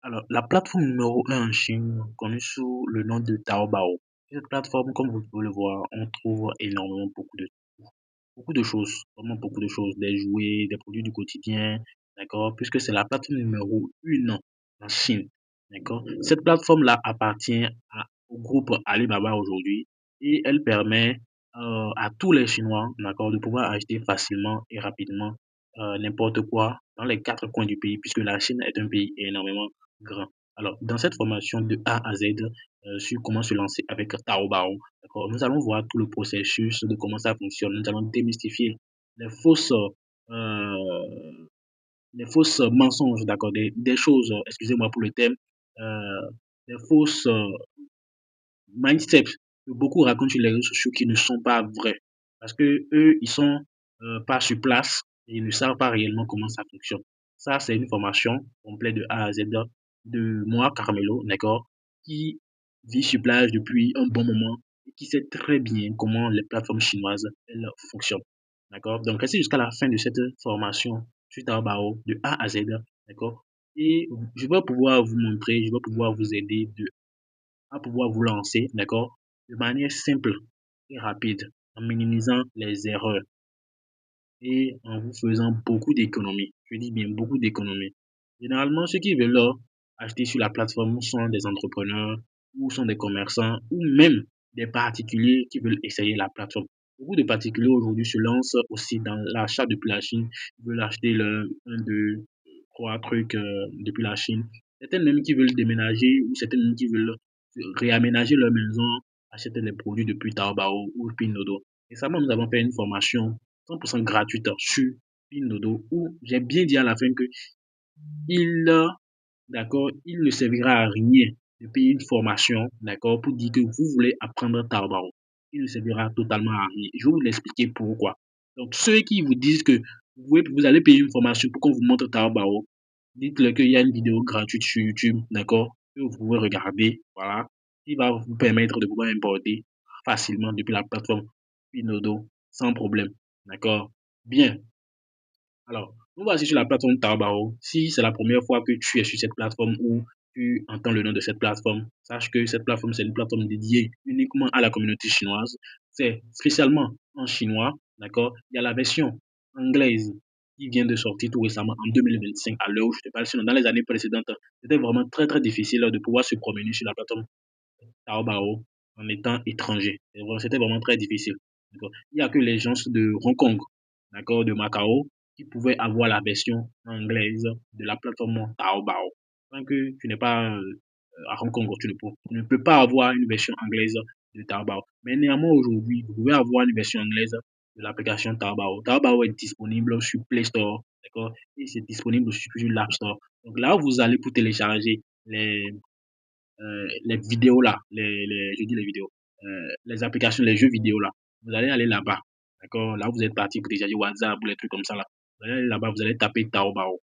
Alors, la plateforme numéro un en Chine, connue sous le nom de Taobao. Cette plateforme, comme vous pouvez le voir, on trouve énormément beaucoup de choses, vraiment beaucoup de choses, des jouets, des produits du quotidien, d'accord, puisque c'est la plateforme numéro une en Chine, d'accord. Cette plateforme-là appartient au groupe Alibaba aujourd'hui et elle permet à tous les Chinois, d'accord, de pouvoir acheter facilement et rapidement n'importe quoi dans les quatre coins du pays, puisque la Chine est un pays énormément grand. Alors, dans cette formation de A à Z sur comment se lancer avec Taobao, d'accord, nous allons voir tout le processus de comment ça fonctionne. Nous allons démystifier les fausses, euh, les fausses mensonges, d'accord, des choses, excusez-moi pour le thème, euh, des fausses mindset que beaucoup racontent sur les réseaux sociaux qui ne sont pas vrais. Parce que eux, ils sont pas sur place et ils ne savent pas réellement comment ça fonctionne. Ça, c'est une formation complète de A à Z de moi, Carmelo, d'accord, qui vit sur place depuis un bon moment et qui sait très bien comment les plateformes chinoises, elles fonctionnent. D'accord? Donc, restez jusqu'à la fin de cette formation sur Taobao de A à Z, d'accord? Et je vais pouvoir vous montrer, je vais pouvoir vous aider à pouvoir vous lancer, d'accord, de manière simple et rapide, en minimisant les erreurs et en vous faisant beaucoup d'économies. Je dis bien beaucoup d'économies. Généralement, ceux qui veulent acheter sur la plateforme sont des entrepreneurs ou sont des commerçants ou même des particuliers qui veulent essayer la plateforme. Beaucoup de particuliers aujourd'hui se lancent aussi dans l'achat depuis la Chine. Ils veulent acheter un, deux, trois trucs depuis la Chine. Certaines même qui veulent déménager ou certaines même qui veulent réaménager leur maison achètent les produits depuis Taobao ou Pindodo. Récemment, nous avons fait une formation 100% gratuite sur Pindodo où j'ai bien dit à la fin que il, d'accord, il ne servira à rien de payer une formation, d'accord, pour dire que vous voulez apprendre Taobao. Il ne servira totalement à rien. Je vais vous l'expliquer pourquoi. Donc, ceux qui vous disent que vous allez payer une formation pour qu'on vous montre Taobao, dites-leur qu'il y a une vidéo gratuite sur YouTube, d'accord, que vous pouvez regarder, voilà, qui va vous permettre de pouvoir importer facilement depuis la plateforme Pinodo sans problème, d'accord. Bien, alors, nous voici sur la plateforme Taobao. Si c'est la première fois que tu es sur cette plateforme ou tu entends le nom de cette plateforme, sache que cette plateforme, c'est une plateforme dédiée uniquement à la communauté chinoise. C'est spécialement en chinois, d'accord? Il y a la version anglaise qui vient de sortir tout récemment en 2025 à l'heure où je te parle. Sinon, dans les années précédentes, c'était vraiment très, très difficile de pouvoir se promener sur la plateforme Taobao en étant étranger. C'était vraiment très difficile. D'accord. Il n'y a que les gens de Hong Kong, d'accord, de Macao, qui pouvaient avoir la version anglaise de la plateforme Taobao. Tant que tu n'es pas à Hong Kong, tu ne peux pas avoir une version anglaise de Taobao. Mais néanmoins, aujourd'hui, vous pouvez avoir une version anglaise de l'application Taobao. Taobao est disponible sur Play Store, d'accord, et c'est disponible sur l'App Store. Donc là, vous allez pour télécharger les vidéos là, je dis les vidéos, les applications, les jeux vidéo là, vous allez aller là-bas. D'accord? Là, vous êtes parti pour télécharger WhatsApp ou les trucs comme ça là. Vous allez aller là-bas, vous allez taper Taobao.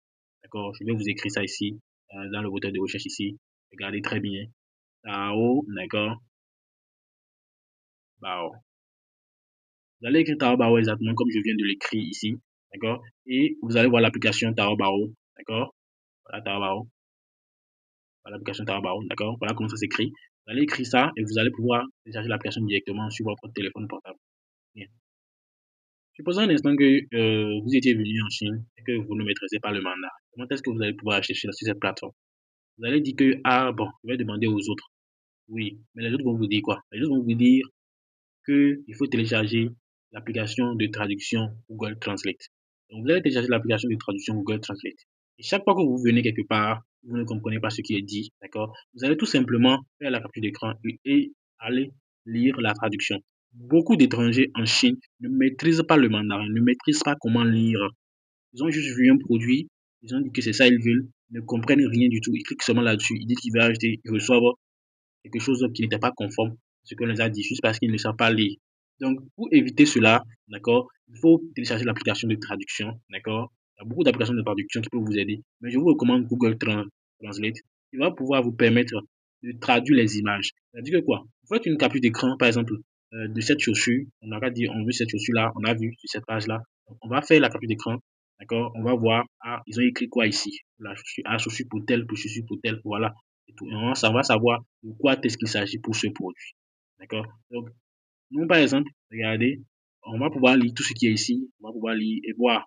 D'accord? Je vais vous écrire ça ici, dans le moteur de recherche ici. Regardez très bien. Tao, d'accord? Bao. Vous allez écrire Taobao exactement comme je viens de l'écrire ici. D'accord? Et vous allez voir l'application Taobao. D'accord? Voilà Taobao. Voilà l'application Taobao. D'accord? Voilà comment ça s'écrit. Vous allez écrire ça et vous allez pouvoir télécharger l'application directement sur votre téléphone portable. Bien. Supposons un instant que vous étiez venu en Chine et que vous ne maîtrisez pas le mandarin. Comment est-ce que vous allez pouvoir acheter sur cette plateforme? Vous allez dire que, ah bon, je vais demander aux autres. Oui, mais les autres vont vous dire quoi? Les autres vont vous dire qu'il faut télécharger l'application de traduction Google Translate. Donc, vous allez télécharger l'application de traduction Google Translate. Et chaque fois que vous venez quelque part, vous ne comprenez pas ce qui est dit, d'accord? Vous allez tout simplement faire la capture d'écran et aller lire la traduction. Beaucoup d'étrangers en Chine ne maîtrisent pas le mandarin, ne maîtrisent pas comment lire. Ils ont juste vu un produit, ils ont dit que c'est ça ils veulent, ils ne comprennent rien du tout. Ils cliquent seulement là-dessus, ils disent qu'ils veulent acheter, ils reçoivent quelque chose qui n'était pas conforme à ce qu'on les a dit, juste parce qu'ils ne savent pas lire. Donc, pour éviter cela, d'accord, il faut télécharger l'application de traduction, d'accord. Il y a beaucoup d'applications de traduction qui peuvent vous aider, mais je vous recommande Google Translate, qui va pouvoir vous permettre de traduire les images. C'est-à-dire que quoi? Vous faites une capture d'écran, par exemple, de cette chaussure. On aura dit, on veut cette chaussure-là, on a vu sur cette page-là. On va faire la capture d'écran D'accord? On va voir, ah, ils ont écrit quoi ici? La chaussure, ah, chaussure pour tel, pour chaussure pour tel, voilà. Et tout. Et on va savoir de quoi est-ce qu'il s'agit pour ce produit. D'accord? Donc, nous, par exemple, regardez, on va pouvoir lire tout ce qui est ici. On va pouvoir lire et voir.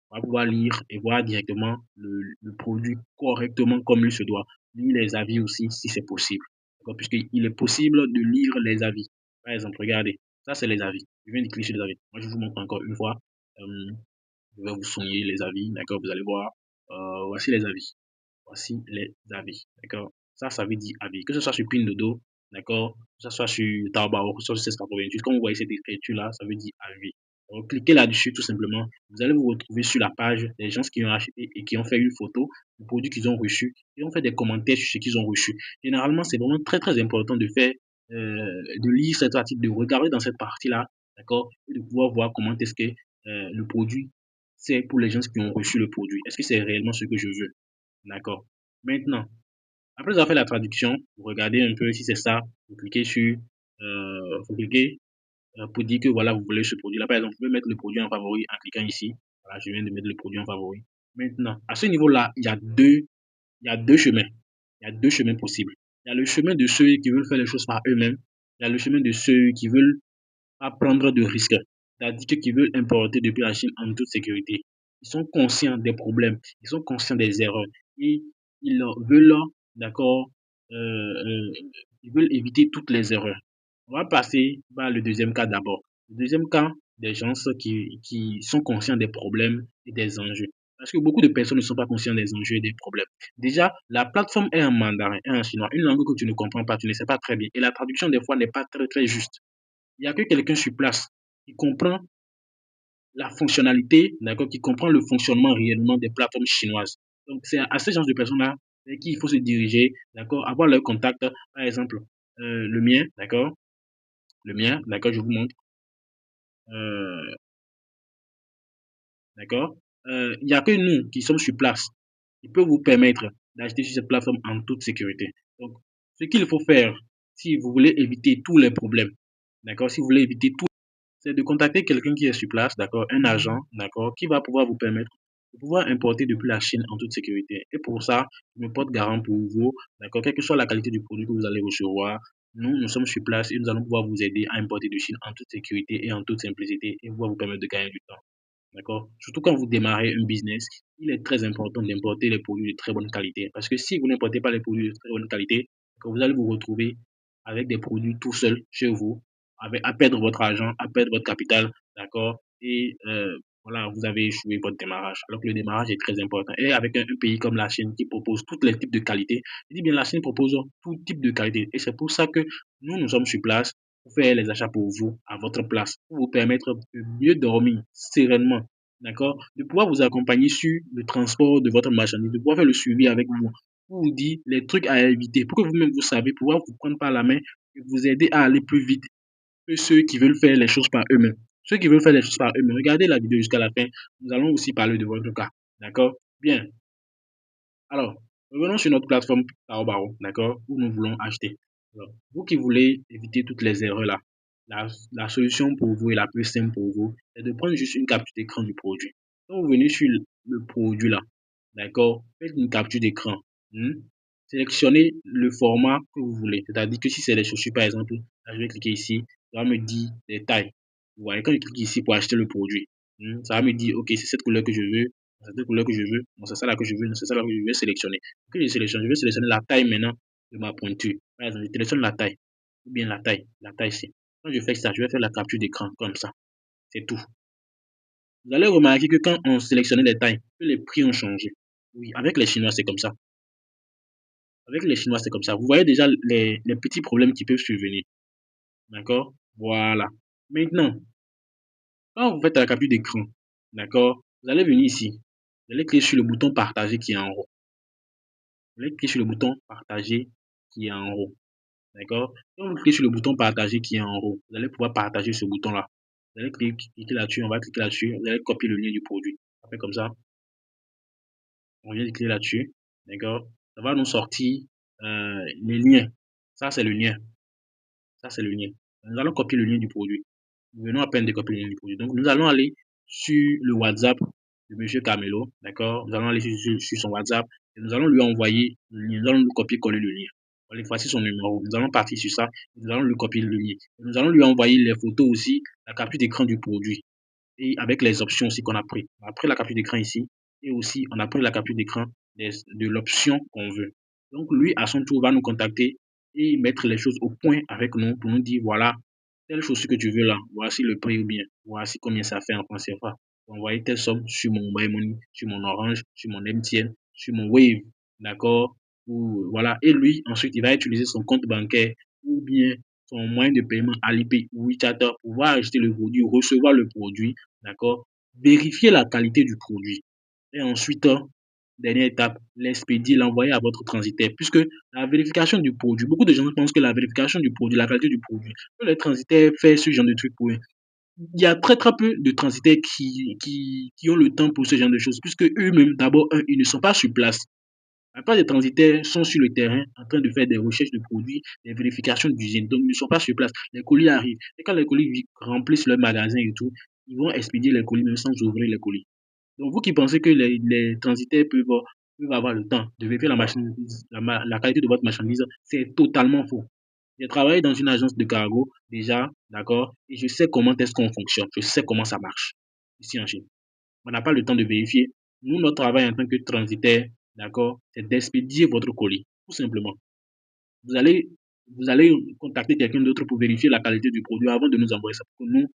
On va pouvoir lire et voir directement le produit correctement comme il se doit. Lire les avis aussi, si c'est possible. D'accord? Puisqu'il est possible de lire les avis. Par exemple, regardez, ça c'est les avis. Je viens de cliquer sur les avis. Moi, je vous montre encore une fois. Je vais vous souligner les avis, d'accord? Vous allez voir, voici les avis. Voici les avis, d'accord? Ça veut dire avis. Que ce soit sur Pindodo, d'accord? Que ce soit sur Taobao, que ce soit sur 1688, quand vous voyez cette écriture-là, ça veut dire avis. Donc, cliquez là-dessus tout simplement. Vous allez vous retrouver sur la page des gens qui ont acheté et qui ont fait une photo du produit qu'ils ont reçu et ont fait des commentaires sur ce qu'ils ont reçu. Généralement, c'est vraiment très très important de faire, de lire cet article, de regarder dans cette partie-là, d'accord? Et de pouvoir voir comment est-ce que le produit, c'est pour les gens qui ont reçu le produit. Est-ce que c'est réellement ce que je veux? D'accord. Maintenant, après avoir fait la traduction, vous regardez un peu si c'est ça, vous cliquez pour dire que voilà, vous voulez ce produit-là. Par exemple, vous pouvez mettre le produit en favori en cliquant ici. Voilà, je viens de mettre le produit en favori. Maintenant, à ce niveau-là, il y a deux chemins. Il y a deux chemins possibles. Il y a le chemin de ceux qui veulent faire les choses par eux-mêmes. Il y a le chemin de ceux qui veulent pas prendre de risques. C'est-à-dire qu'ils veulent importer depuis la Chine en toute sécurité. Ils sont conscients des problèmes, ils sont conscients des erreurs et ils veulent, d'accord, ils veulent éviter toutes les erreurs. On va passer par le deuxième cas d'abord. Le deuxième cas, des gens qui sont conscients des problèmes et des enjeux. Parce que beaucoup de personnes ne sont pas conscientes des enjeux et des problèmes. Déjà, la plateforme est en mandarin, est en chinois, une langue que tu ne comprends pas, tu ne sais pas très bien. Et la traduction, des fois, n'est pas très, très juste. Il n'y a que quelqu'un sur place qui comprend la fonctionnalité, d'accord, qui comprend le fonctionnement réellement des plateformes chinoises. Donc, c'est à ce genre de personnes-là vers qui il faut se diriger, d'accord, avoir leur contact. Par exemple, le mien, d'accord, je vous montre, euh, d'accord. Il n'y a que nous qui sommes sur place qui peut vous permettre d'acheter sur cette plateforme en toute sécurité. Donc, ce qu'il faut faire, si vous voulez éviter tous les problèmes, d'accord, si vous voulez éviter tout, c'est de contacter quelqu'un qui est sur place, d'accord, un agent, d'accord, qui va pouvoir vous permettre de pouvoir importer depuis la Chine en toute sécurité. Et pour ça, je me porte garant pour vous, d'accord, quelle que soit la qualité du produit que vous allez recevoir, nous sommes sur place et nous allons pouvoir vous aider à importer de Chine en toute sécurité et en toute simplicité et pouvoir vous permettre de gagner du temps. D'accord? Surtout quand vous démarrez un business, il est très important d'importer les produits de très bonne qualité. Parce que si vous n'importez pas les produits de très bonne qualité, vous allez vous retrouver avec des produits tout seul chez vous, à perdre votre argent, à perdre votre capital, d'accord? Et voilà, vous avez échoué votre démarrage. Alors que le démarrage est très important. Et avec un pays comme la Chine qui propose tous les types de qualités, je dis bien la Chine propose tout type de qualité. Et c'est pour ça que nous sommes sur place pour faire les achats pour vous, à votre place, pour vous permettre de mieux dormir sereinement, d'accord? De pouvoir vous accompagner sur le transport de votre marchandise, de pouvoir faire le suivi avec vous, pour vous dire les trucs à éviter, pour que vous-même vous savez, pouvoir vous prendre par la main et vous aider à aller plus vite que ceux qui veulent faire les choses par eux-mêmes. Ceux qui veulent faire les choses par eux-mêmes, regardez la vidéo jusqu'à la fin. Nous allons aussi parler de votre cas, d'accord? Bien. Alors, revenons sur notre plateforme Taobao, d'accord, où nous voulons acheter. Alors, vous qui voulez éviter toutes les erreurs là, la solution pour vous et la plus simple pour vous, c'est de prendre juste une capture d'écran du produit. Quand vous venez sur le produit là, d'accord, faites une capture d'écran. Hmm. Sélectionnez le format que vous voulez. C'est-à-dire que si c'est les chaussures par exemple, là, je vais cliquer ici, ça va me dire les tailles. Vous voyez, quand je clique ici pour acheter le produit, ça va me dire, ok, c'est cette couleur que je veux, c'est cette couleur que je veux, non, c'est ça là que je veux, non, c'est ça là que je vais sélectionner. Que je vais sélectionner la taille maintenant de ma pointure. Par exemple, je sélectionne la taille, ou bien la taille ici. Quand je fais ça, je vais faire la capture d'écran comme ça. C'est tout. Vous allez remarquer que quand on sélectionnait les tailles, que les prix ont changé. Oui, avec les Chinois, c'est comme ça. Avec les Chinois, c'est comme ça. Vous voyez déjà les petits problèmes qui peuvent survenir. D'accord? Voilà. Maintenant, quand vous faites la capture d'écran, d'accord, vous allez venir ici. Vous allez cliquer sur le bouton partager qui est en haut. Vous allez cliquer sur le bouton partager qui est en haut. D'accord? Quand vous cliquez sur le bouton partager qui est en haut, vous allez pouvoir partager ce bouton-là. Vous allez cliquer là-dessus, on va cliquer là-dessus, vous allez copier le lien du produit. On fait comme ça, on vient de cliquer là-dessus. D'accord? Ça va nous sortir les liens. Ça, c'est le lien. Ça, c'est le lien. Nous allons copier le lien du produit. Nous venons à peine de copier le lien du produit. Donc, nous allons aller sur le WhatsApp de monsieur Camelo, d'accord? Nous allons aller sur son WhatsApp et nous allons lui envoyer le lien, nous allons lui copier-coller le lien. Allez, voici son numéro. Nous allons partir sur ça. Nous allons lui copier le lien. Nous allons lui envoyer les photos aussi, la capture d'écran du produit et avec les options aussi qu'on a pris. On a pris la capture d'écran ici et aussi on a pris la capture d'écran de l'option qu'on veut. Donc lui, à son tour, va nous contacter et mettre les choses au point avec nous pour nous dire voilà, telle chose que tu veux là, voici le prix ou bien, voici combien ça fait en francs CFA. Envoyer telle somme sur mon Mobile Money, sur mon Orange, sur mon MTN, sur mon Wave, d'accord? Ou voilà. Et lui, ensuite, il va utiliser son compte bancaire ou bien son moyen de paiement Alipay ou WeChat pour pouvoir acheter le produit, recevoir le produit, d'accord? Vérifier la qualité du produit. Et ensuite, dernière étape, l'expédier, l'envoyer à votre transitaire. Puisque la vérification du produit, beaucoup de gens pensent que la vérification du produit, la qualité du produit, que les transitaires font ce genre de trucs pour eux. Il y a très très peu de transitaires qui ont le temps pour ce genre de choses, puisque eux-mêmes, d'abord, ils ne sont pas sur place. La plupart des transitaires sont sur le terrain en train de faire des recherches de produits, des vérifications d'usine, donc ils ne sont pas sur place. Les colis arrivent. Et quand les colis remplissent leur magasin et tout, ils vont expédier les colis même sans ouvrir les colis. Donc, vous qui pensez que les transitaires peuvent avoir le temps de vérifier la qualité de votre marchandise, c'est totalement faux. J'ai travaillé dans une agence de cargo déjà, d'accord, et je sais comment est-ce qu'on fonctionne, je sais comment ça marche ici en Chine. On n'a pas le temps de vérifier. Nous, notre travail en tant que transitaire, d'accord, c'est d'expédier votre colis, tout simplement. Vous allez, vous allez contacter quelqu'un d'autre pour vérifier la qualité du produit avant de nous envoyer ça pour que nous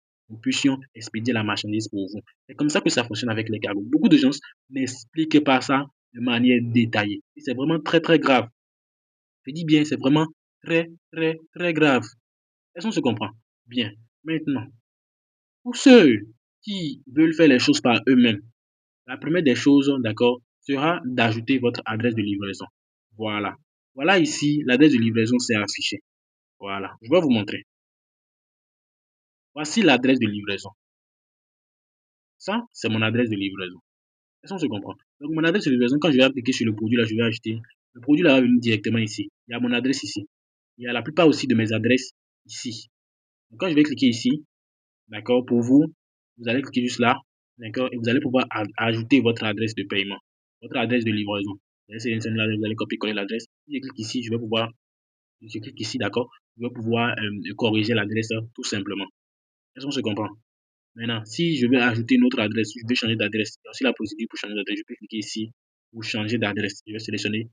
puissions expédier la marchandise pour vous. C'est comme ça que ça fonctionne avec les cargos. Beaucoup de gens n'expliquent pas ça de manière détaillée. C'est vraiment très, très grave. Je dis bien, c'est vraiment très, très, très grave. Est-ce qu'on se comprend? Bien. Maintenant, pour ceux qui veulent faire les choses par eux-mêmes, la première des choses, d'accord, sera d'ajouter votre adresse de livraison. Voilà. Voilà ici, l'adresse de livraison, c'est affiché. Voilà, je vais vous montrer. Voici l'adresse de livraison. Ça, c'est mon adresse de livraison. Est-ce qu'on se comprend? Donc, mon adresse de livraison, quand je vais appliquer sur le produit, là, je vais acheter. Le produit, là, va venir directement ici. Il y a mon adresse ici. Il y a la plupart aussi de mes adresses ici. Donc, quand je vais cliquer ici, d'accord, pour vous, vous allez cliquer juste là, d'accord, et vous allez pouvoir ajouter votre adresse de paiement, votre adresse de livraison. Vous allez copier-coller l'adresse. Si je clique ici, je clique ici, d'accord, je vais pouvoir corriger l'adresse tout simplement. Est-ce qu'on se comprend? Maintenant, si je veux ajouter une autre adresse, je veux changer d'adresse, il y a aussi la procédure pour changer d'adresse. Je peux cliquer ici pour changer d'adresse. Je vais sélectionner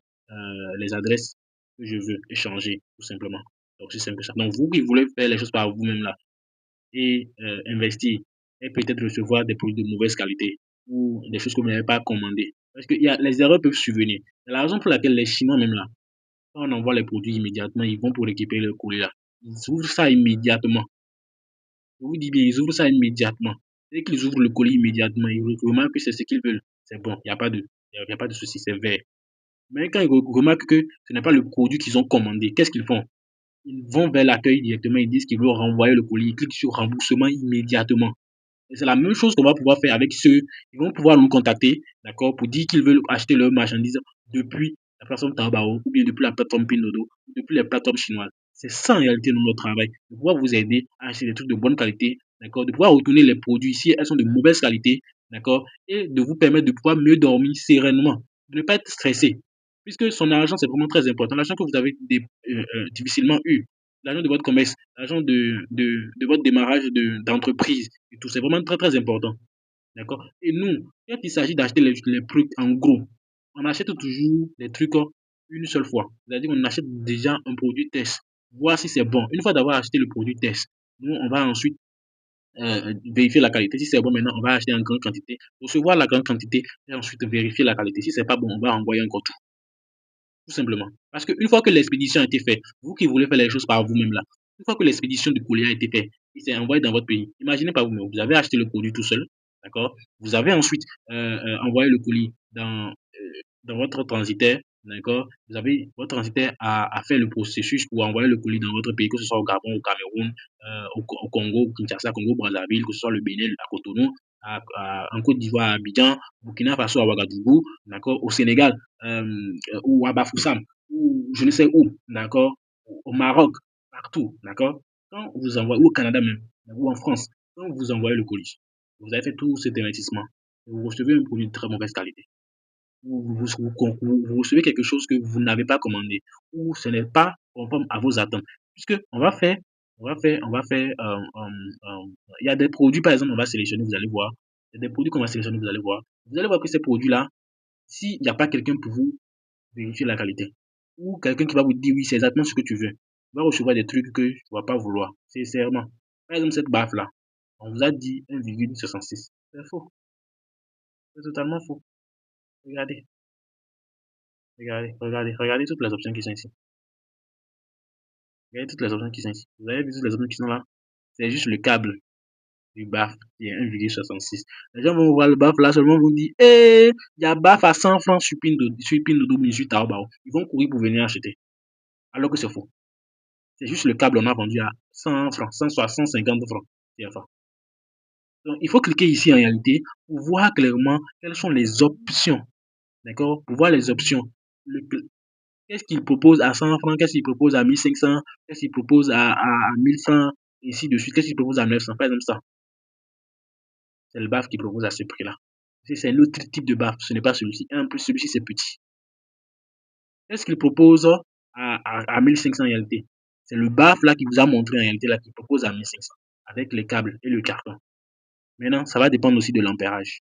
les adresses que je veux échanger, tout simplement. Donc, c'est simple que ça. Donc, vous qui voulez faire les choses par vous-même là et investir et peut-être recevoir des produits de mauvaise qualité ou des choses que vous n'avez pas commandées. Parce que les erreurs peuvent survenir. C'est la raison pour laquelle les Chinois, même là, quand on envoie les produits immédiatement, ils vont pour récupérer le colis là. Ils ouvrent ça immédiatement. Je vous dis bien, ils ouvrent ça immédiatement. Dès qu'ils ouvrent le colis immédiatement, ils remarquent que c'est ce qu'ils veulent. C'est bon, il y a pas de souci, c'est vert. Mais quand ils remarquent que ce n'est pas le produit qu'ils ont commandé, qu'est-ce qu'ils font? Ils vont vers l'accueil directement, ils disent qu'ils veulent renvoyer le colis, ils cliquent sur remboursement immédiatement. Et c'est la même chose qu'on va pouvoir faire avec ceux, ils vont pouvoir nous contacter, d'accord, pour dire qu'ils veulent acheter leurs marchandises depuis la plateforme Taobao ou bien depuis la plateforme Pinduoduo ou depuis les plateformes chinoises. C'est ça en réalité notre travail, de pouvoir vous aider à acheter des trucs de bonne qualité, d'accord, de pouvoir retourner les produits si elles sont de mauvaise qualité, d'accord, et de vous permettre de pouvoir mieux dormir sereinement, de ne pas être stressé, puisque son argent c'est vraiment très important, l'argent que vous avez difficilement eu, l'argent de votre commerce, l'argent de votre démarrage d'entreprise et tout. C'est vraiment très, très important. D'accord? Et nous, quand il s'agit d'acheter les trucs en gros, on achète toujours les trucs une seule fois. C'est-à-dire qu'on achète déjà un produit test, voir si c'est bon. Une fois d'avoir acheté le produit test, nous, on va ensuite vérifier la qualité. Si c'est bon, maintenant, on va acheter en grande quantité, recevoir la grande quantité et ensuite vérifier la qualité. Si c'est pas bon, on va envoyer encore tout simplement. Parce qu'une fois que l'expédition a été faite, vous qui voulez faire les choses par vous-même là, une fois que l'expédition du courrier a été faite, il s'est envoyé dans votre pays, imaginez pas vous-même, vous avez acheté le produit tout seul, d'accord? Vous avez ensuite envoyé le colis dans votre transitaire, d'accord? Vous avez votre transitaire à faire le processus pour envoyer le colis dans votre pays, que ce soit au Gabon, au Cameroun, au Congo, au Kinshasa, Congo, Brazzaville, que ce soit le Bénin, à Cotonou, en Côte d'Ivoire, à Abidjan, Burkina Faso, à Ouagadougou, d'accord? Au Sénégal, ou à Bafoussam, ou je ne sais où, d'accord? Au Maroc, partout, d'accord? Quand vous envoyez, ou au Canada même, ou en France, quand vous envoyez le colis, vous avez fait tout cet investissement. et vous recevez un produit de très mauvaise qualité. Vous recevez quelque chose que vous n'avez pas commandé ou ce n'est pas conforme à vos attentes. Puisque on va faire, il y a des produits, par exemple, on va sélectionner, vous allez voir. Il y a des produits qu'on va sélectionner, vous allez voir. Vous allez voir que ces produits-là, s'il n'y a pas quelqu'un pour vous vérifier la qualité, ou quelqu'un qui va vous dire oui, c'est exactement ce que tu veux, vous va recevoir des trucs que tu ne vas pas vouloir, sincèrement. Par exemple, cette baffe-là, on vous a dit 1,66. C'est faux. C'est totalement faux. Regardez, regardez toutes les options qui sont ici. Regardez toutes les options qui sont ici. Vous avez vu toutes les options qui sont là? C'est juste le câble du BAF qui est 1,66. Les gens vont voir le BAF là seulement vont dire, il y a BAF à 100 francs sur Pindodo, sur Taobao. Ils vont courir pour venir acheter. Alors que c'est faux. C'est juste le câble on a vendu à 100 francs, 150 francs. Donc, il faut cliquer ici en réalité pour voir clairement quelles sont les options. D'accord? Pour voir les options. Qu'est-ce qu'il propose à 100 francs? Qu'est-ce qu'il propose à 1500? Qu'est-ce qu'il propose à 1000 francs? Et ainsi de suite. Qu'est-ce qu'il propose à 900? Par exemple, ça. C'est le BAF qui propose à ce prix-là. C'est un autre type de BAF. Ce n'est pas celui-ci. En plus, celui-ci, c'est petit. Qu'est-ce qu'il propose à 1500 en réalité? C'est le BAF là qui vous a montré en réalité là qui propose à 1500 avec les câbles et le carton. Maintenant, ça va dépendre aussi de l'ampérage.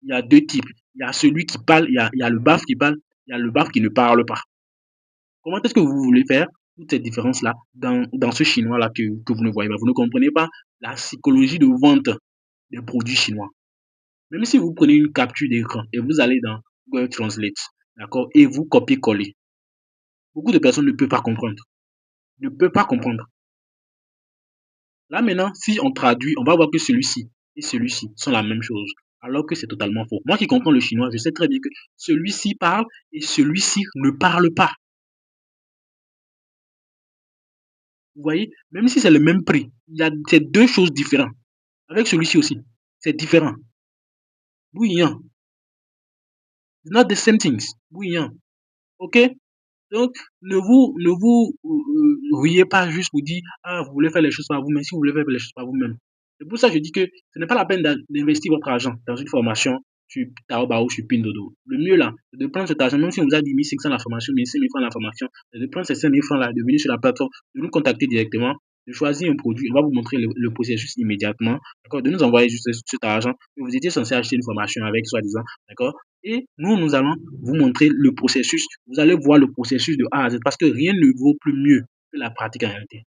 Il y a deux types. Il y a celui qui parle, il y a le BAF qui parle, il y a le BAF qui ne parle pas. Comment est-ce que vous voulez faire toutes ces différences-là dans ce chinois-là que vous ne voyez pas? Vous ne comprenez pas la psychologie de vente des produits chinois. Même si vous prenez une capture d'écran et vous allez dans Google Translate, d'accord, et vous copiez-coller, beaucoup de personnes ne peuvent pas comprendre. Ne peuvent pas comprendre. Là maintenant, si on traduit, on va voir que celui-ci et celui-ci sont la même chose, alors que c'est totalement faux. Moi qui comprends le chinois, je sais très bien que celui-ci parle et celui-ci ne parle pas. Vous voyez, même si c'est le même prix, il y a ces deux choses différentes. Avec celui-ci aussi, c'est différent. Bouillant. It's not the same things. Bouillant. OK? Donc, ne vous riez pas juste pour dire, ah, vous voulez faire les choses par vous-même, si vous voulez faire les choses par vous-même. C'est pour ça que je dis que ce n'est pas la peine d'investir votre argent dans une formation sur Taobao, sur Pindodo. Le mieux là, c'est de prendre cet argent, même si on vous a dit 1500 la formation, 1500 francs la formation, c'est de prendre ces 5000 francs là, de venir sur la plateforme, de nous contacter directement, de choisir un produit, on va vous montrer le processus immédiatement, d'accord, de nous envoyer juste cet argent que vous étiez censé acheter une formation avec, soi-disant, d'accord, et nous allons vous montrer le processus. Vous allez voir le processus de A à Z parce que rien ne vaut plus mieux que la pratique en réalité.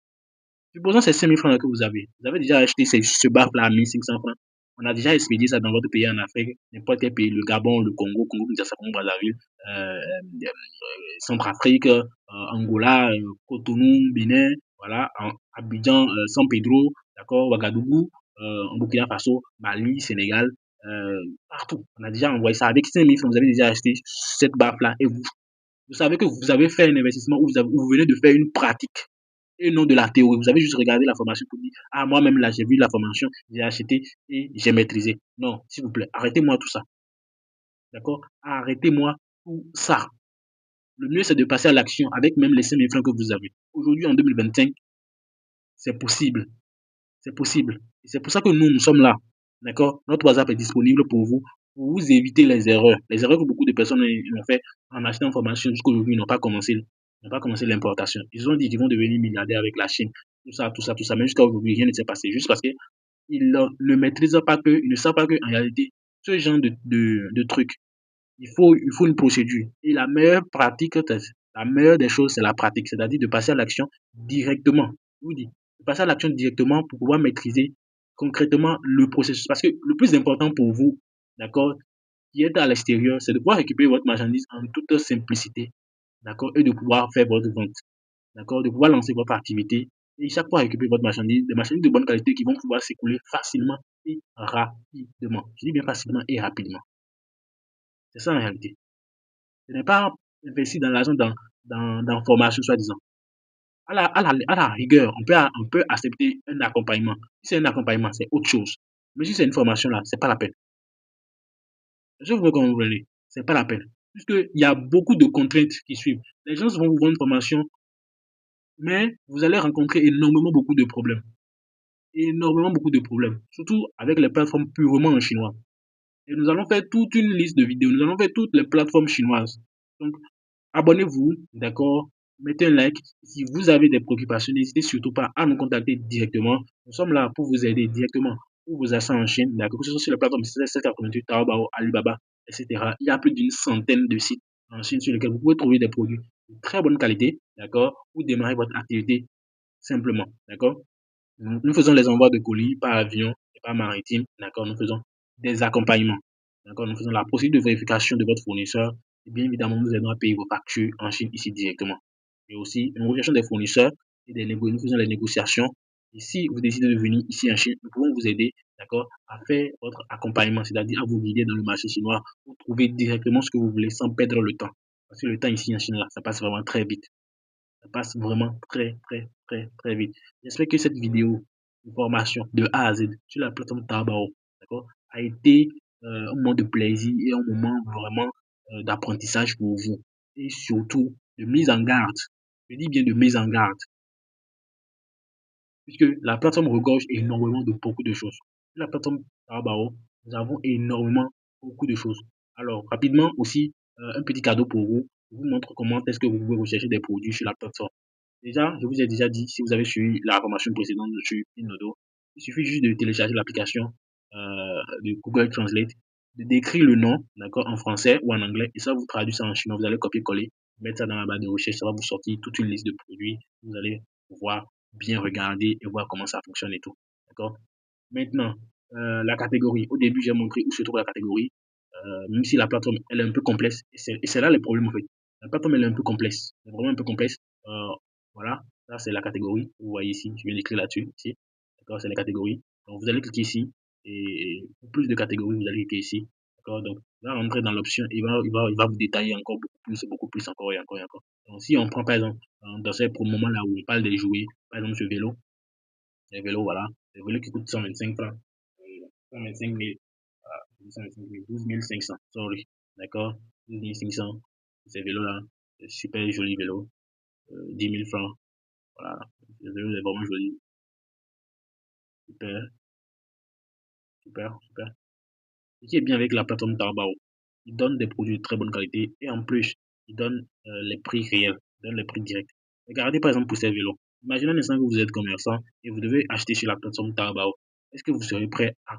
Supposons ces 5 000 francs que vous avez déjà acheté ce BAF-là à 1500 francs. On a déjà expédié ça dans votre pays en Afrique, n'importe quel pays, le Gabon, le Congo, Kinshasa, Congo, Brazzaville, Centrafrique, Angola, Cotonou, Bénin, voilà, Abidjan, San Pedro, d'accord, Ouagadougou, en Burkina Faso, Mali, Sénégal, partout. On a déjà envoyé ça avec 5 000 francs. Vous avez déjà acheté cette BAF-là et vous savez que vous avez fait un investissement où vous venez de faire une pratique et non de la théorie. Vous avez juste regardé la formation pour dire, ah, moi-même là, j'ai vu la formation, j'ai acheté et j'ai maîtrisé. Non, s'il vous plaît, arrêtez-moi tout ça. D'accord? Arrêtez-moi tout ça. Le mieux, c'est de passer à l'action avec même les 5 000 francs que vous avez. Aujourd'hui, en 2025, c'est possible. C'est possible. Et c'est pour ça que nous sommes là. D'accord? Notre WhatsApp est disponible pour vous éviter les erreurs. Les erreurs que beaucoup de personnes ont fait en achetant une formation jusqu'aujourd'hui n'ont pas commencé l'importation. Ils ont dit qu'ils vont devenir milliardaires avec la Chine. Tout ça, tout ça, tout ça. Mais jusqu'à aujourd'hui, rien ne s'est passé. Juste parce qu'ils ne maîtrisent pas que, ils ne savent pas qu'en réalité, ce genre de trucs, il faut une procédure. Et la meilleure des choses, c'est la pratique, c'est-à-dire de passer à l'action directement. Je vous dis, de passer à l'action directement pour pouvoir maîtriser concrètement le processus. Parce que le plus important pour vous, d'accord, qui est à l'extérieur, c'est de pouvoir récupérer votre marchandise en toute simplicité, d'accord, et de pouvoir faire votre vente, d'accord, de pouvoir lancer votre activité et chaque fois récupérer votre marchandise, des marchandises de bonne qualité qui vont pouvoir s'écouler facilement et rapidement. Je dis bien facilement et rapidement. C'est ça en réalité. Ce n'est pas investir dans l'argent dans formation, soi-disant. À la rigueur, on peut accepter un accompagnement. Si c'est un accompagnement, c'est autre chose. Mais si c'est une formation, là, c'est pas la peine. Je veux que vous voulez. C'est pas la peine. Puisqu'il y a beaucoup de contraintes qui suivent. Les gens vont vous vendre une formation, mais vous allez rencontrer énormément beaucoup de problèmes. Énormément beaucoup de problèmes. Surtout avec les plateformes purement en chinois. Et nous allons faire toute une liste de vidéos. Nous allons faire toutes les plateformes chinoises. Donc, abonnez-vous, d'accord? Mettez un like. Si vous avez des préoccupations, n'hésitez surtout pas à nous contacter directement. Nous sommes là pour vous aider directement pour vos achats en Chine, d'accord? Que ce soit sur les plateformes C88, Taobao, Alibaba, etc. Il y a plus d'une centaine de sites en Chine sur lesquels vous pouvez trouver des produits de très bonne qualité, d'accord? Pour démarrer votre activité simplement, d'accord? Nous faisons les envois de colis par avion et par maritime, d'accord? Nous faisons des accompagnements, d'accord? Nous faisons la procédure de vérification de votre fournisseur et bien évidemment, nous aidons à payer vos factures en Chine ici directement. Et aussi, nous recherchons des fournisseurs et nous faisons les négociations. Et si vous décidez de venir ici en Chine, nous pouvons vous aider, d'accord, à faire votre accompagnement, c'est-à-dire à vous guider dans le marché chinois pour trouver directement ce que vous voulez sans perdre le temps. Parce que le temps ici en Chine, là, ça passe vraiment très vite. Ça passe vraiment très vite. J'espère que cette vidéo de formation de A à Z sur la plateforme Taobao, d'accord, a été un moment de plaisir et un moment vraiment d'apprentissage pour vous. Et surtout, de mise en garde. Je dis bien de mise en garde, puisque la plateforme regorge énormément de beaucoup de choses. Sur la plateforme Taobao, nous avons énormément beaucoup de choses. Alors, rapidement aussi, un petit cadeau pour vous. Je vous montre comment est-ce que vous pouvez rechercher des produits sur la plateforme. Déjà, je vous ai déjà dit, si vous avez suivi la formation précédente sur Pinnodo, il suffit juste de télécharger l'application de Google Translate, de décrire le nom, d'accord, en français ou en anglais, et ça vous traduit ça en chinois. Vous allez copier-coller, mettre ça dans la barre de recherche, ça va vous sortir toute une liste de produits. Vous allez pouvoir bien regarder et voir comment ça fonctionne et tout, d'accord. Maintenant, la catégorie. Au début, j'ai montré où se trouve la catégorie, même si la plateforme elle est un peu complexe, et c'est là le problème en fait. La plateforme elle est un peu complexe, c'est vraiment un peu complexe. Euh, voilà, ça c'est la catégorie. Vous voyez ici, je viens d'écrire là-dessus, ici. D'accord, c'est la catégorie. Donc vous allez cliquer ici, et pour plus de catégories, vous allez cliquer ici. D'accord, donc là, rentrer dans l'option, il va vous détailler encore beaucoup plus, encore et encore et encore. Donc si on prend par exemple, dans ce moment là où on parle des jouets, par exemple ce vélo, les vélos, voilà, les vélos qui coûtent 125 francs, 125 000, voilà, 125 000, 12 500, sorry, d'accord, 12 500, ces vélos-là, super joli vélo, 10 000 francs, voilà, le vélo est vraiment joli, super, super. Ce qui est bien avec la plateforme Taobao, il donne des produits de très bonne qualité et en plus, il donne les prix réels, il donne les prix directs. Regardez par exemple pour ces vélos. Imaginez un instant que vous êtes commerçant et vous devez acheter sur la plateforme Taobao. Est-ce que vous serez prêt à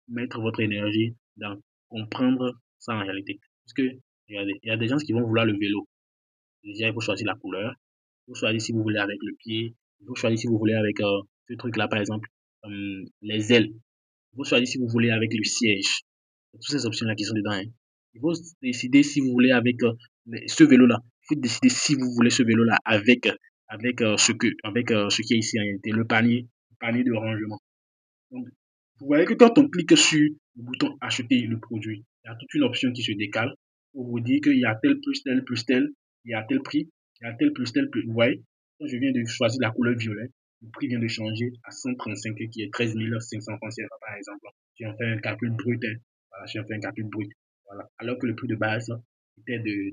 mettre votre énergie dans comprendre ça en réalité? Parce que, regardez, il y a des gens qui vont vouloir le vélo. Déjà, il faut choisir la couleur. Il faut choisir si vous voulez avec le pied. Il faut choisir si vous voulez avec ce truc-là, par exemple, les ailes. Il faut choisir si vous voulez avec le siège. Toutes ces options-là qui sont dedans, hein. Il faut décider si vous voulez avec ce vélo-là. Il faut décider si vous voulez ce vélo-là avec ce qui est ici en réalité, le panier de rangement. Donc, vous voyez que quand on clique sur le bouton acheter le produit, il y a toute une option qui se décale pour vous dire qu'il y a tel plus tel plus tel, il y a tel prix, il y a tel plus tel plus. Vous voyez, quand je viens de choisir la couleur violet, le prix vient de changer à 135 qui est 13 500 francs CFA par exemple. Si on fait un calcul brut, hein, voilà, si on fait un calcul brut, voilà. Alors que le prix de base était de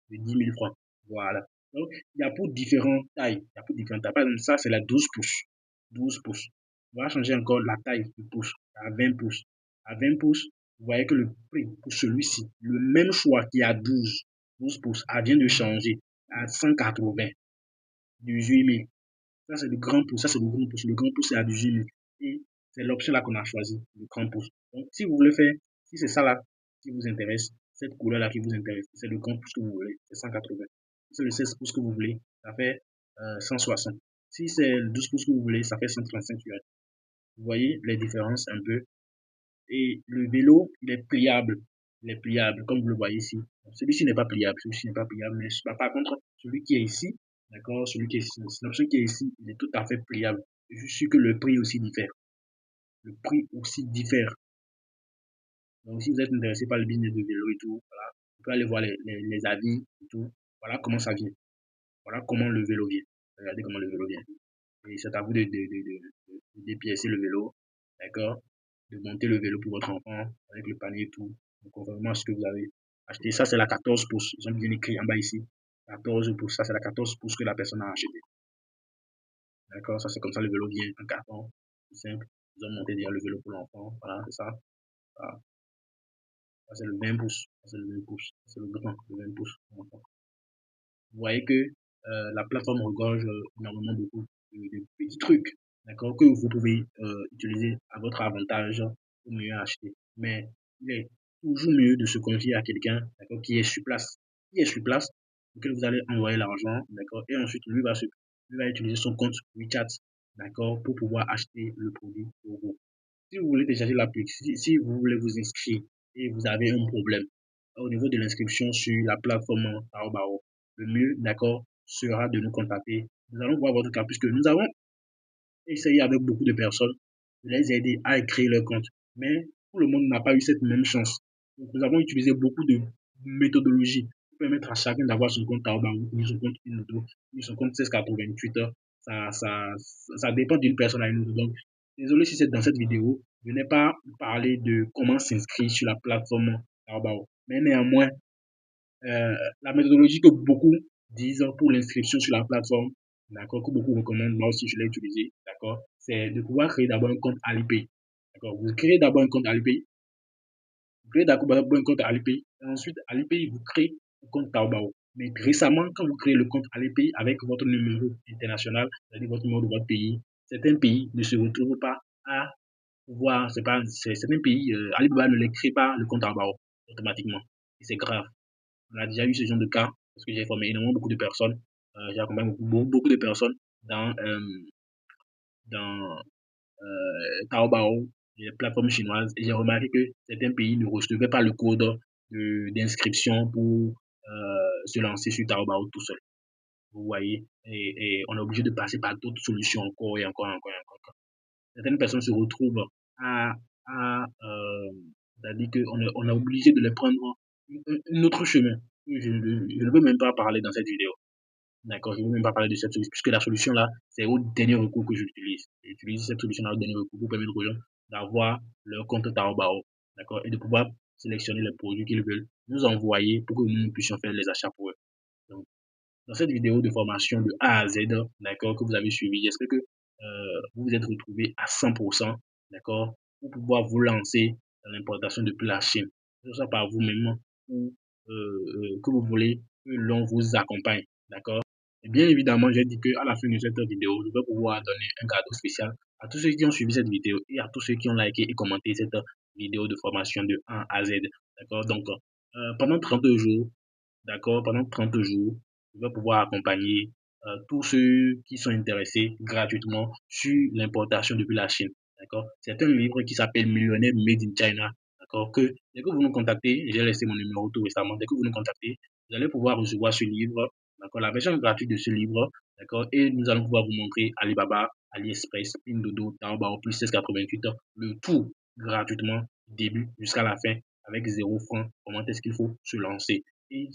10 000 francs. Voilà. Donc, il y a pour différentes tailles. Il y a pour différentes tailles. Par exemple, ça, c'est la 12 pouces. 12 pouces. On va changer encore la taille du pouce à 20 pouces. À 20 pouces, vous voyez que le prix pour celui-ci, le même choix qui a 12 pouces, vient de changer à 180, 18 000. Ça, c'est le grand pouce. Ça, c'est le grand pouce. Le grand pouce, c'est à 18 000. Et c'est l'option là qu'on a choisi, le grand pouce. Donc, si vous voulez faire, si c'est ça là qui vous intéresse, cette couleur là qui vous intéresse, c'est le grand pouce que vous voulez, c'est 180. Si c'est le 16 pouces que vous voulez, ça fait 160. Si c'est le 12 pouces que vous voulez, ça fait 135 yuan. Vous voyez les différences un peu. Et le vélo, il est pliable. Il est pliable, comme vous le voyez ici. Celui-ci n'est pas pliable, celui-ci n'est pas pliable, mais par contre, celui qui est ici, d'accord, celui qui est ici, l'option qui est ici, il est tout à fait pliable. Je suis sûr que le prix aussi diffère. Le prix aussi diffère. Donc, si vous êtes intéressé par le business de vélo et tout, voilà, vous pouvez aller voir les avis et tout. Voilà comment ça vient. Voilà comment le vélo vient. Regardez comment le vélo vient. Et c'est à vous de dépiécer le vélo, d'accord? De monter le vélo pour votre enfant avec le panier et tout. Donc, conformément à ce que vous avez acheté. Ça, c'est la 14 pouces. Ils ont bien écrit en bas ici. 14 pouces. Ça, c'est la 14 pouces que la personne a acheté. D'accord? Ça, c'est comme ça le vélo vient en carton. C'est simple. Ils ont monté déjà le vélo pour l'enfant. Voilà, c'est ça. Voilà. Ça, c'est le 20 pouces. Ça, c'est le 20 pouces. C'est le grand, le 20 pouces. Vous voyez que la plateforme regorge énormément beaucoup de petits trucs, d'accord, que vous pouvez utiliser à votre avantage pour mieux acheter. Mais il est toujours mieux de se confier à quelqu'un, d'accord, qui est sur place, auquel vous allez envoyer l'argent, d'accord, et ensuite lui va utiliser son compte WeChat, d'accord, pour pouvoir acheter le produit pour vous. Si vous voulez télécharger l'application, si vous voulez vous inscrire et vous avez un problème au niveau de l'inscription sur la plateforme Taobao, le mieux, d'accord, sera de nous contacter. Nous allons voir votre cas puisque nous avons essayé avec beaucoup de personnes de les aider à créer leur compte. Mais tout le monde n'a pas eu cette même chance. Donc, nous avons utilisé beaucoup de méthodologies pour permettre à chacun d'avoir son compte Taobao, ni son compte Inudo, ni son compte 1688. Ça dépend d'une personne à une autre. Donc, désolé si c'est dans cette vidéo, je n'ai pas parlé de comment s'inscrire sur la plateforme Taobao. Mais néanmoins, la méthodologie que beaucoup disent pour l'inscription sur la plateforme, d'accord, que beaucoup recommandent, moi aussi je l'ai utilisé, d'accord, c'est de pouvoir créer d'abord un compte Alipay. D'accord, vous créez d'abord un compte Alipay, vous créez d'abord un compte Alipay, et ensuite Alipay vous crée un compte Taobao. Mais récemment, quand vous créez le compte Alipay avec votre numéro international, c'est-à-dire votre numéro de votre pays, certains pays ne se retrouvent pas à pouvoir, c'est pas, certains pays, Alibaba ne les crée pas le compte Taobao automatiquement. Et c'est grave. On a déjà eu ce genre de cas parce que j'ai formé énormément beaucoup de personnes. J'ai accompagné beaucoup de personnes dans Taobao, les plateformes chinoises, et j'ai remarqué que certains pays ne recevaient pas le code d'inscription pour se lancer sur Taobao tout seul. Vous voyez, et on est obligé de passer par d'autres solutions encore et encore et encore et encore. Certaines personnes se retrouvent à, c'est-à-dire on est obligé de les prendre un autre chemin. Je ne veux même pas parler dans cette vidéo. D'accord, je ne veux même pas parler de cette solution, puisque la solution là, c'est au dernier recours que j'utilise. J'utilise cette solution là au dernier recours pour permettre aux gens d'avoir leur compte Taobao, d'accord, et de pouvoir sélectionner les produits qu'ils veulent, nous envoyer pour que nous puissions faire les achats pour eux. Donc, dans cette vidéo de formation de A à Z, d'accord, que vous avez suivi, j'espère que vous vous êtes retrouvé à 100%, d'accord, pour pouvoir vous lancer dans l'importation depuis la Chine, que ce soit par vous-même ou que vous voulez que l'on vous accompagne, d'accord. Et bien évidemment, j'ai dit qu'à la fin de cette vidéo, je vais pouvoir donner un cadeau spécial à tous ceux qui ont suivi cette vidéo et à tous ceux qui ont liké et commenté cette vidéo de formation de A à Z, d'accord. Donc, pendant 30 jours, d'accord, pendant 30 jours, je vais pouvoir accompagner tous ceux qui sont intéressés gratuitement sur l'importation depuis la Chine. D'accord? C'est un livre qui s'appelle Millionnaire Made in China. D'accord? Que dès que vous nous contactez, j'ai laissé mon numéro tout récemment, dès que vous nous contactez, vous allez pouvoir recevoir ce livre, d'accord, la version gratuite de ce livre, d'accord, et nous allons pouvoir vous montrer Alibaba, AliExpress, Pinduoduo, Taobao, plus 1688, le tout gratuitement, début jusqu'à la fin, avec 0 franc. Comment est-ce qu'il faut se lancer? Et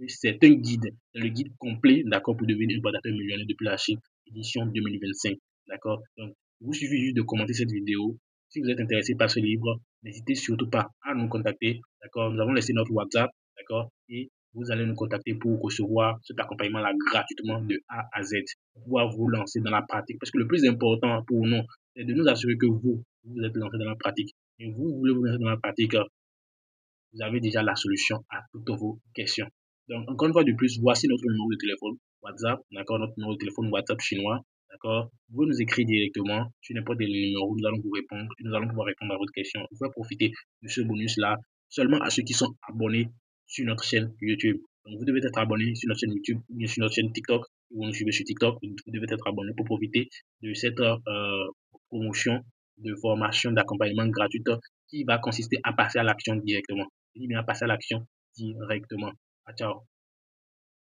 c'est un guide, le guide complet, d'accord, pour devenir importateur millionnaire depuis la Chine, édition 2025, d'accord. Donc, il vous suffit juste de commenter cette vidéo. Si vous êtes intéressé par ce livre, n'hésitez surtout pas à nous contacter, d'accord. Nous avons laissé notre WhatsApp, d'accord, et vous allez nous contacter pour recevoir cet accompagnement-là gratuitement de A à Z, pour pouvoir vous lancer dans la pratique. Parce que le plus important pour nous, c'est de nous assurer que vous êtes lancé dans la pratique. Et vous voulez vous lancer dans la pratique, vous avez déjà la solution à toutes vos questions. Donc, encore une fois de plus, voici notre numéro de téléphone WhatsApp, d'accord, notre numéro de téléphone WhatsApp chinois, d'accord. Vous pouvez nous écrire directement sur n'importe quel numéro, nous allons vous répondre et nous allons pouvoir répondre à votre question. Vous pouvez profiter de ce bonus-là seulement à ceux qui sont abonnés sur notre chaîne YouTube. Donc, vous devez être abonné sur notre chaîne YouTube ou bien sur notre chaîne TikTok. Si vous nous suivez sur TikTok, vous devez être abonné pour profiter de cette promotion de formation d'accompagnement gratuite qui va consister à passer à l'action directement. Il va passer à l'action directement. Ah, ciao.